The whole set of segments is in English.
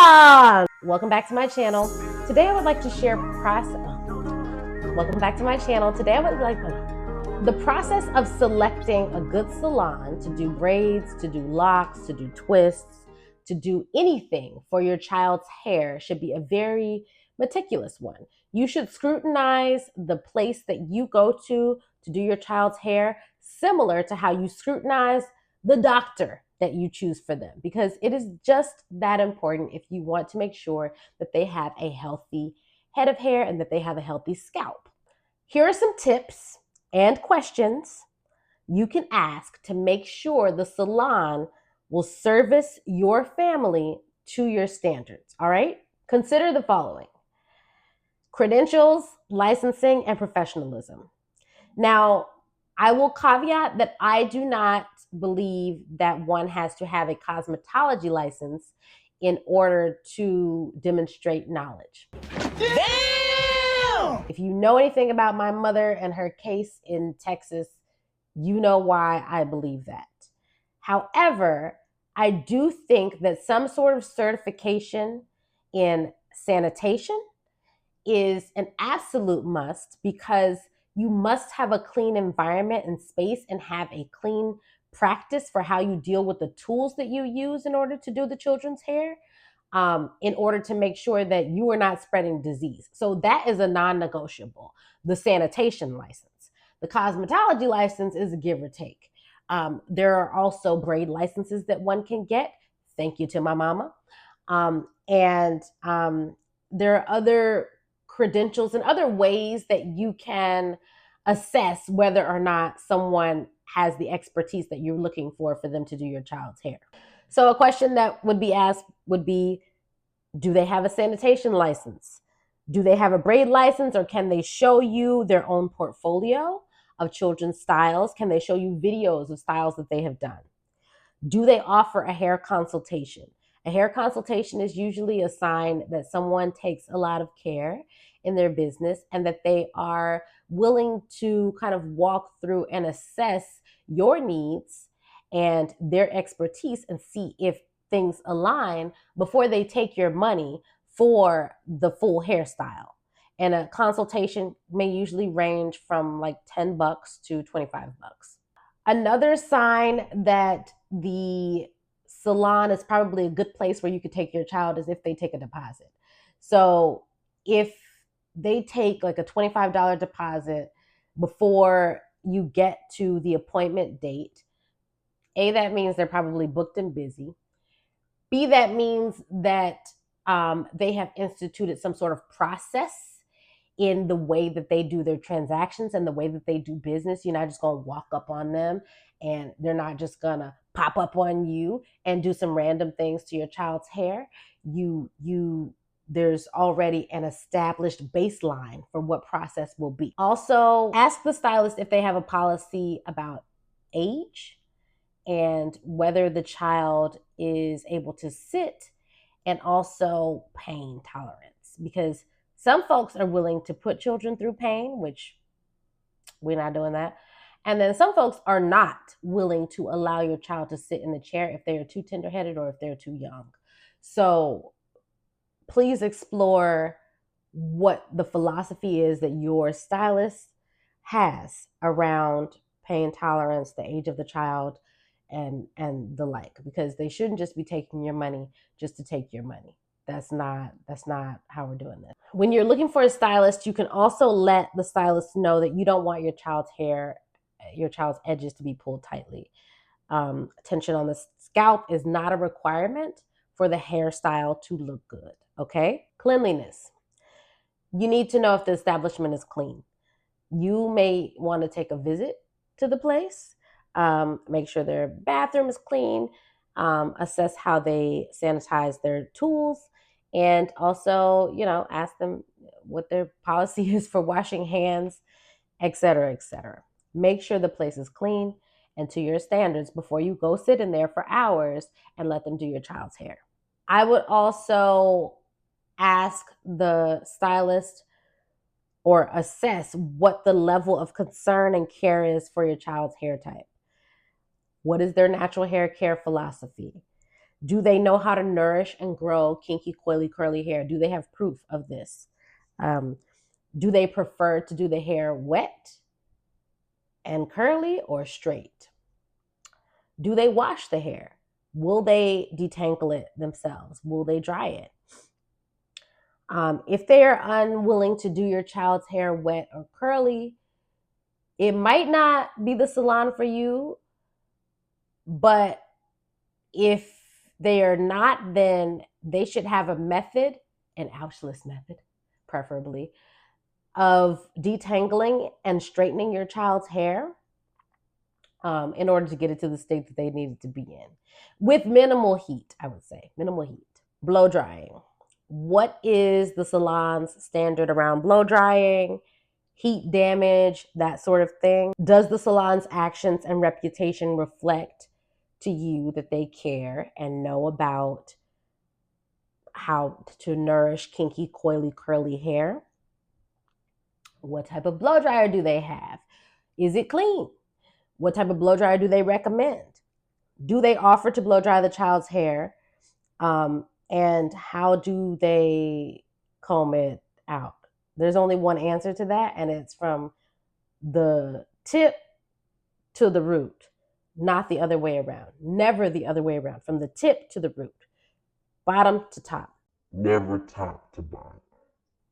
salon. Welcome back to my channel. Today I would like to share Welcome back to my channel. Today I would like the process of selecting a good salon to do braids, to do locks, to do twists, to do anything for your child's hair should be a very meticulous one. You should scrutinize the place that you go to do your child's hair, similar to how you scrutinize the doctor that you choose for them, because it is just that important if you want to make sure that they have a healthy head of hair and that they have a healthy scalp. Here are some tips and questions you can ask to make sure the salon will service your family to your standards. All right? Consider the following: credentials, licensing, and professionalism. Now, I will caveat that I do not believe that one has to have a cosmetology license in order to demonstrate knowledge. Damn! If you know anything about my mother and her case in Texas, you know why I believe that. However, I do think that some sort of certification in sanitation is an absolute must, because you must have a clean environment and space and have a clean practice for how you deal with the tools that you use in order to do the children's hair, in order to make sure that you are not spreading disease. So that is a non-negotiable, the sanitation license. The cosmetology license is a give or take. There are also braid licenses that one can get. Thank you to my mama. And there are other credentials and other ways that you can assess whether or not someone has the expertise that you're looking for them to do your child's hair. So a question that would be asked would be, do they have a sanitation license? Do they have a braid license, or can they show you their own portfolio of children's styles? Can they show you videos of styles that they have done? Do they offer a hair consultation? A hair consultation is usually a sign that someone takes a lot of care in their business and that they are willing to kind of walk through and assess your needs and their expertise and see if things align before they take your money for the full hairstyle. And a consultation may usually range from like $10 to $25. Another sign that the salon is probably a good place where you could take your child is if they take a deposit. So if they take like a $25 deposit before you get to the appointment date, A, that means they're probably booked and busy. B, that means that they have instituted some sort of process in the way that they do their transactions and the way that they do business. You're not just going to walk up on them, and they're not just going to pop up on you and do some random things to your child's hair. There's already an established baseline for what process will be. Also, ask the stylist if they have a policy about age and whether the child is able to sit, and also pain tolerance, because some folks are willing to put children through pain, which we're not doing that. And then some folks are not willing to allow your child to sit in the chair if they are too tender-headed or if they're too young. So please explore what the philosophy is that your stylist has around pain tolerance, the age of the child, and the like, because they shouldn't just be taking your money just to take your money. That's not how we're doing this. When you're looking for a stylist, you can also let the stylist know that you don't want your child's hair, your child's edges to be pulled tightly. Tension on the scalp is not a requirement for the hairstyle to look good, okay? Cleanliness. You need to know if the establishment is clean. You may want to take a visit to the place, make sure their bathroom is clean, assess how they sanitize their tools, and also, ask them what their policy is for washing hands, etc., etc. Make sure the place is clean and to your standards before you go sit in there for hours and let them do your child's hair. I would also ask the stylist or assess what the level of concern and care is for your child's hair type. What is their natural hair care philosophy? Do they know how to nourish and grow kinky, coily, curly hair? Do they have proof of this? Do they prefer to do the hair wet and curly or straight? Do they wash the hair? Will they detangle it themselves? Will they dry it? If they are unwilling to do your child's hair wet or curly, it might not be the salon for you, but if they are not, then they should have a method, an Ouchless method, preferably, of detangling and straightening your child's hair in order to get it to the state that they need it to be in. With minimal heat, I would say, minimal heat. Blow drying. What is the salon's standard around blow drying, heat damage, that sort of thing? Does the salon's actions and reputation reflect to you that they care and know about how to nourish kinky, coily, curly hair? What type of blow dryer do they have? Is it clean? What type of blow dryer do they recommend? Do they offer to blow dry the child's hair? And how do they comb it out? There's only one answer to that, and it's from the tip to the root, not the other way around. Never the other way around. From the tip to the root, bottom to top. Never top to bottom.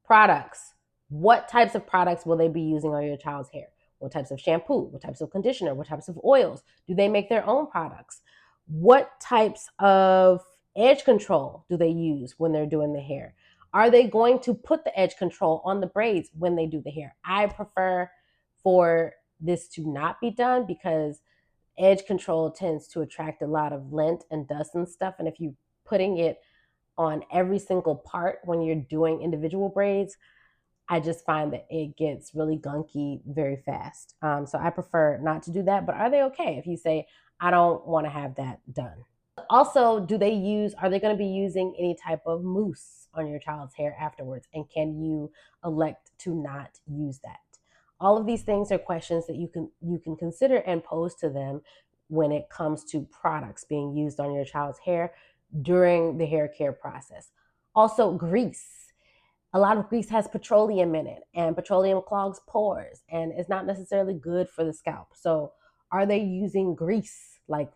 Products. What types of products will they be using on your child's hair? What types of shampoo? What types of conditioner? What types of oils? Do they make their own products? What types of edge control do they use when they're doing the hair? Are they going to put the edge control on the braids when they do the hair? I prefer for this to not be done because edge control tends to attract a lot of lint and dust and stuff. And if you're putting it on every single part when you're doing individual braids, I just find that it gets really gunky very fast. So I prefer not to do that. But are they okay if you say, I don't want to have that done? Also, are they going to be using any type of mousse on your child's hair afterwards? And can you elect to not use that? All of these things are questions that you can consider and pose to them when it comes to products being used on your child's hair during the hair care process. Also, grease. A lot of grease has petroleum in it, and petroleum clogs pores and is not necessarily good for the scalp. So are they using grease, like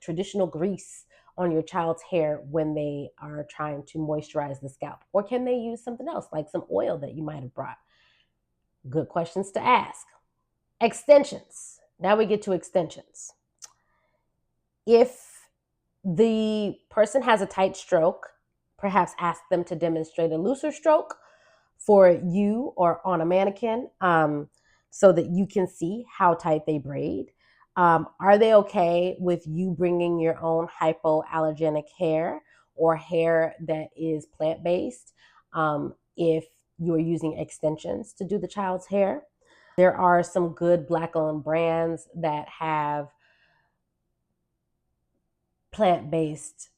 traditional grease, on your child's hair when they are trying to moisturize the scalp? Or can they use something else, like some oil that you might have brought? Good questions to ask. Extensions. Now we get to extensions. If the person has a tight stroke, perhaps ask them to demonstrate a looser stroke for you or on a mannequin so that you can see how tight they braid. Are they okay with you bringing your own hypoallergenic hair or hair that is plant-based if you're using extensions to do the child's hair? There are some good Black-owned brands that have plant-based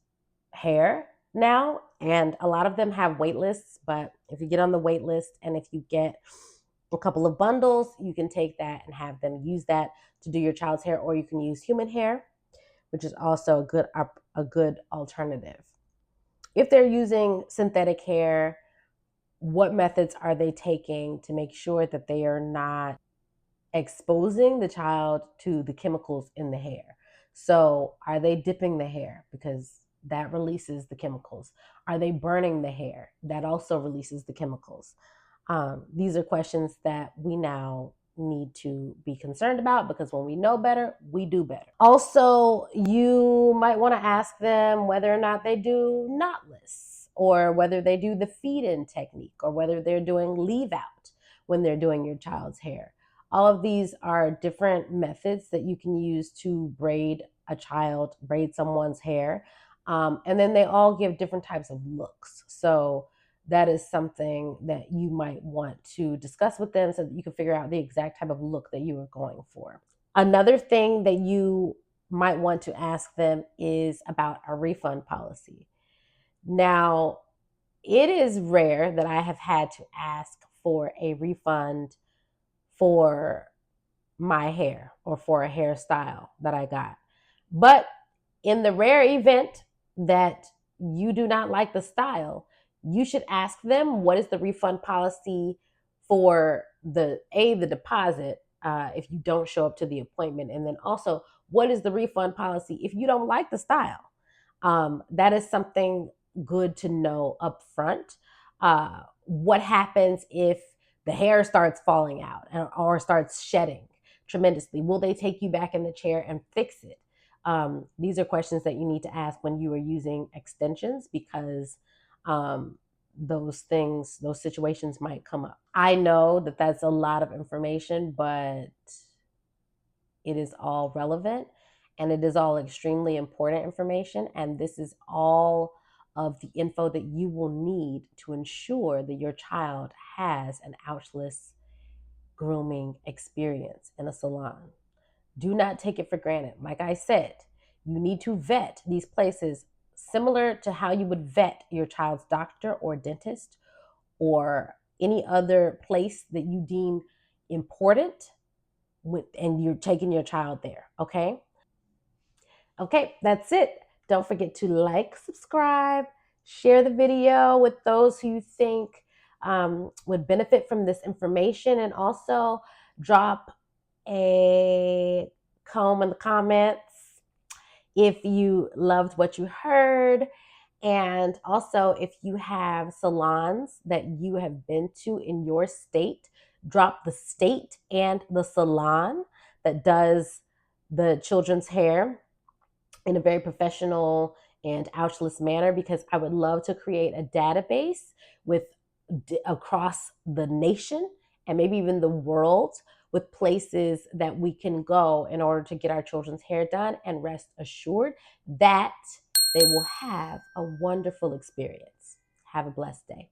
hair now, and a lot of them have wait lists, but if you get on the wait list and if you get a couple of bundles, you can take that and have them use that to do your child's hair, or you can use human hair, which is also a good alternative. If they're using synthetic hair, what methods are they taking to make sure that they are not exposing the child to the chemicals in the hair? So are they dipping the hair? Because that releases the chemicals. Are they burning the hair? That also releases the chemicals. These are questions that we now need to be concerned about, because when we know better, we do better. Also, you might want to ask them whether or not they do knotless, or whether they do the feed-in technique, or whether they're doing leave-out when they're doing your child's hair. All of these are different methods that you can use to braid someone's hair. And then they all give different types of looks. So that is something that you might want to discuss with them so that you can figure out the exact type of look that you are going for. Another thing that you might want to ask them is about a refund policy. Now, it is rare that I have had to ask for a refund for my hair or for a hairstyle that I got. But in the rare event that you do not like the style, you should ask them what is the refund policy for the deposit if you don't show up to the appointment, and then also what is the refund policy if you don't like the style. That is something good to know up front. What happens if the hair starts falling out or starts shedding tremendously? Will they take you back in the chair and fix it? These are questions that you need to ask when you are using extensions, because those situations might come up. I know that that's a lot of information, but it is all relevant and it is all extremely important information. And this is all of the info that you will need to ensure that your child has an ouchless grooming experience in a salon. Do not take it for granted. Like I said, you need to vet these places similar to how you would vet your child's doctor or dentist or any other place that you deem important and you're taking your child there. Okay. Okay, that's it. Don't forget to like, subscribe, share the video with those who you think would benefit from this information, and also drop a comb in the comments if you loved what you heard. And also, if you have salons that you have been to in your state, drop the state and the salon that does the children's hair in a very professional and ouchless manner, because I would love to create a database with across the nation and maybe even the world with places that we can go in order to get our children's hair done, and rest assured that they will have a wonderful experience. Have a blessed day.